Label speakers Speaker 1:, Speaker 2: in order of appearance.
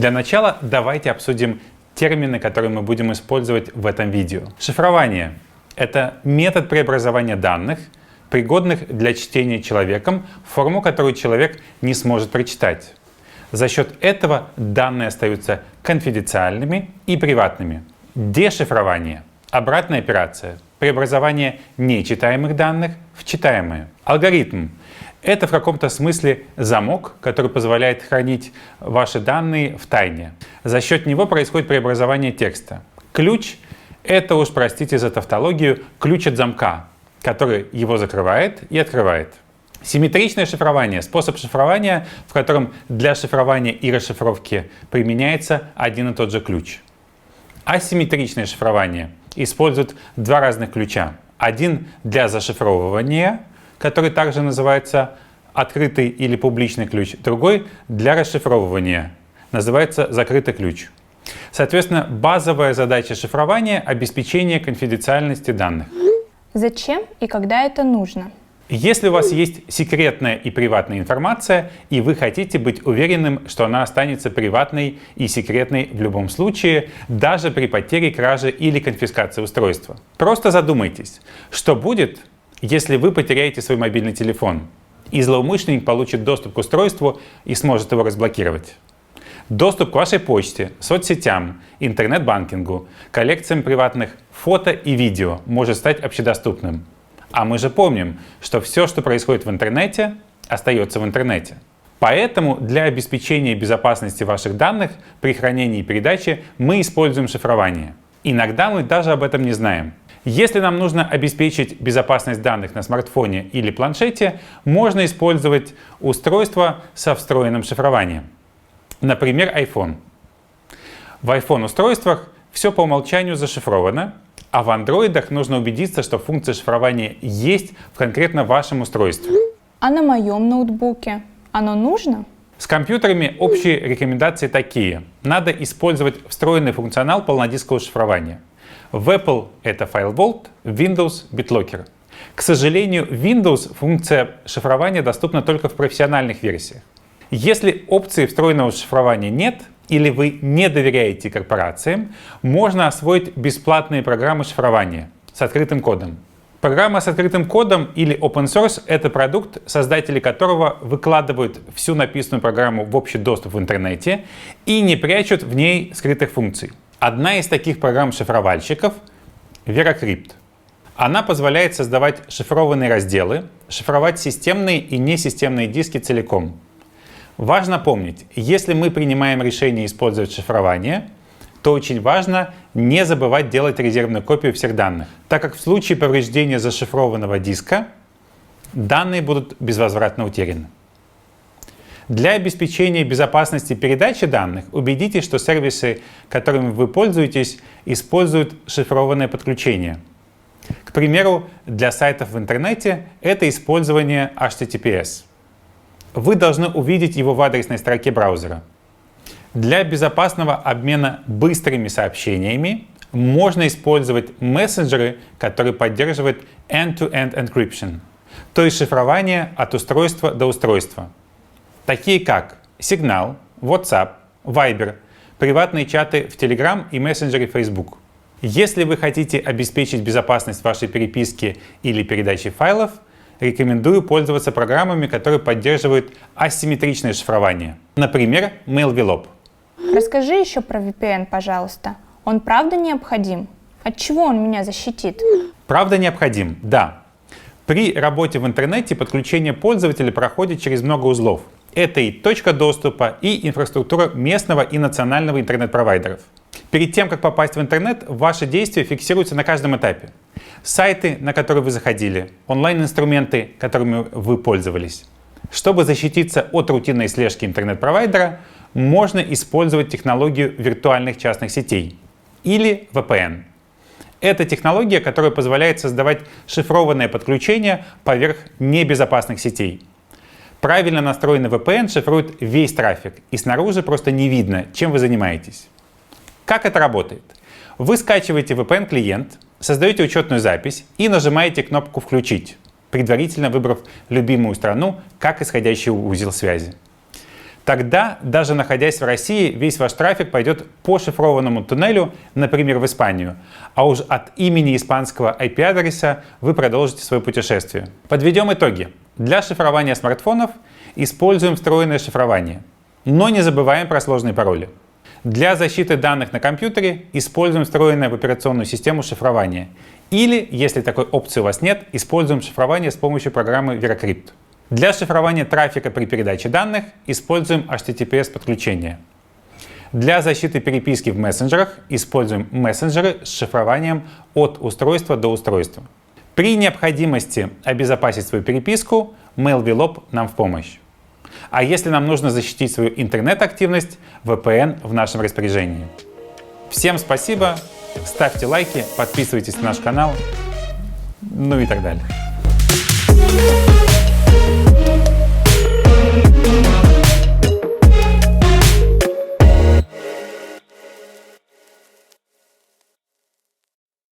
Speaker 1: Для начала давайте обсудим термины, которые мы будем использовать в этом видео. Шифрование — это метод преобразования данных, пригодных для чтения человеком, в форму, которую человек не сможет прочитать. За счет этого данные остаются конфиденциальными и приватными. Дешифрование — обратная операция, преобразование нечитаемых данных в читаемые. Алгоритм — это в каком-то смысле замок, который позволяет хранить ваши данные в тайне. За счет него происходит преобразование текста. Ключ — это уж, простите за тавтологию, ключ от замка, который его закрывает и открывает. Симметричное шифрование — способ шифрования, в котором для шифрования и расшифровки применяется один и тот же ключ. Асимметричное шифрование использует два разных ключа. Один для зашифровывания, который также называется открытый или публичный ключ, другой для расшифровывания, называется закрытый ключ. Соответственно, базовая задача шифрования — обеспечение конфиденциальности данных.
Speaker 2: Зачем и когда это нужно?
Speaker 1: Если у вас есть секретная и приватная информация, и вы хотите быть уверенным, что она останется приватной и секретной в любом случае, даже при потере, краже или конфискации устройства. Просто задумайтесь, что будет, если вы потеряете свой мобильный телефон, и злоумышленник получит доступ к устройству и сможет его разблокировать. Доступ к вашей почте, соцсетям, интернет-банкингу, коллекциям приватных фото и видео может стать общедоступным. А мы же помним, что все, что происходит в интернете, остается в интернете. Поэтому для обеспечения безопасности ваших данных при хранении и передаче мы используем шифрование. Иногда мы даже об этом не знаем. Если нам нужно обеспечить безопасность данных на смартфоне или планшете, можно использовать устройство со встроенным шифрованием. Например, iPhone. В iPhone-устройствах все по умолчанию зашифровано, а в андроидах нужно убедиться, что функция шифрования есть в конкретно вашем устройстве.
Speaker 2: А на моем ноутбуке оно нужно?
Speaker 1: С компьютерами общие рекомендации такие. Надо использовать встроенный функционал полнодискового шифрования. В Apple это FileVault, в Windows BitLocker. К сожалению, в Windows функция шифрования доступна только в профессиональных версиях. Если опции встроенного шифрования нет, или вы не доверяете корпорациям, можно освоить бесплатные программы шифрования с открытым кодом. Программа с открытым кодом или open source — это продукт, создатели которого выкладывают всю написанную программу в общий доступ в интернете и не прячут в ней скрытых функций. Одна из таких программ-шифровальщиков — VeraCrypt. Она позволяет создавать шифрованные разделы, шифровать системные и несистемные диски целиком. Важно помнить, если мы принимаем решение использовать шифрование, то очень важно не забывать делать резервную копию всех данных, так как в случае повреждения зашифрованного диска данные будут безвозвратно утеряны. Для обеспечения безопасности передачи данных убедитесь, что сервисы, которыми вы пользуетесь, используют шифрованное подключение. К примеру, для сайтов в интернете это использование HTTPS. Вы должны увидеть его в адресной строке браузера. Для безопасного обмена быстрыми сообщениями можно использовать мессенджеры, которые поддерживают end-to-end encryption, то есть шифрование от устройства до устройства, такие как Signal, WhatsApp, Viber, приватные чаты в Telegram и мессенджере Facebook. Если вы хотите обеспечить безопасность вашей переписки или передачи файлов, рекомендую пользоваться программами, которые поддерживают асимметричное шифрование. Например, MailVelop.
Speaker 2: Расскажи еще про VPN, пожалуйста. Он правда необходим? От чего он меня защитит?
Speaker 1: Правда необходим, да. При работе в интернете подключение пользователя проходит через много узлов. Это и точка доступа, и инфраструктура местного и национального интернет-провайдеров. Перед тем, как попасть в интернет, ваши действия фиксируются на каждом этапе. Сайты, на которые вы заходили, онлайн-инструменты, которыми вы пользовались. Чтобы защититься от рутинной слежки интернет-провайдера, можно использовать технологию виртуальных частных сетей или VPN. Это технология, которая позволяет создавать шифрованное подключение поверх небезопасных сетей. Правильно настроенный VPN шифрует весь трафик, и снаружи просто не видно, чем вы занимаетесь. Как это работает? Вы скачиваете VPN-клиент, создаете учетную запись и нажимаете кнопку «Включить», предварительно выбрав любимую страну как исходящий узел связи. Тогда, даже находясь в России, весь ваш трафик пойдет по шифрованному туннелю, например, в Испанию, а уж от имени испанского IP-адреса вы продолжите свое путешествие. Подведем итоги. Для шифрования смартфонов используем встроенное шифрование, но не забываем про сложные пароли. Для защиты данных на компьютере используем встроенное в операционную систему шифрование. Или, если такой опции у вас нет, используем шифрование с помощью программы VeraCrypt. Для шифрования трафика при передаче данных используем HTTPS-подключение. Для защиты переписки в мессенджерах используем мессенджеры с шифрованием от устройства до устройства. При необходимости обезопасить свою переписку, MailVlop нам в помощь. А если нам нужно защитить свою интернет-активность, VPN в нашем распоряжении. Всем спасибо, ставьте лайки, подписывайтесь на наш канал, ну и так далее.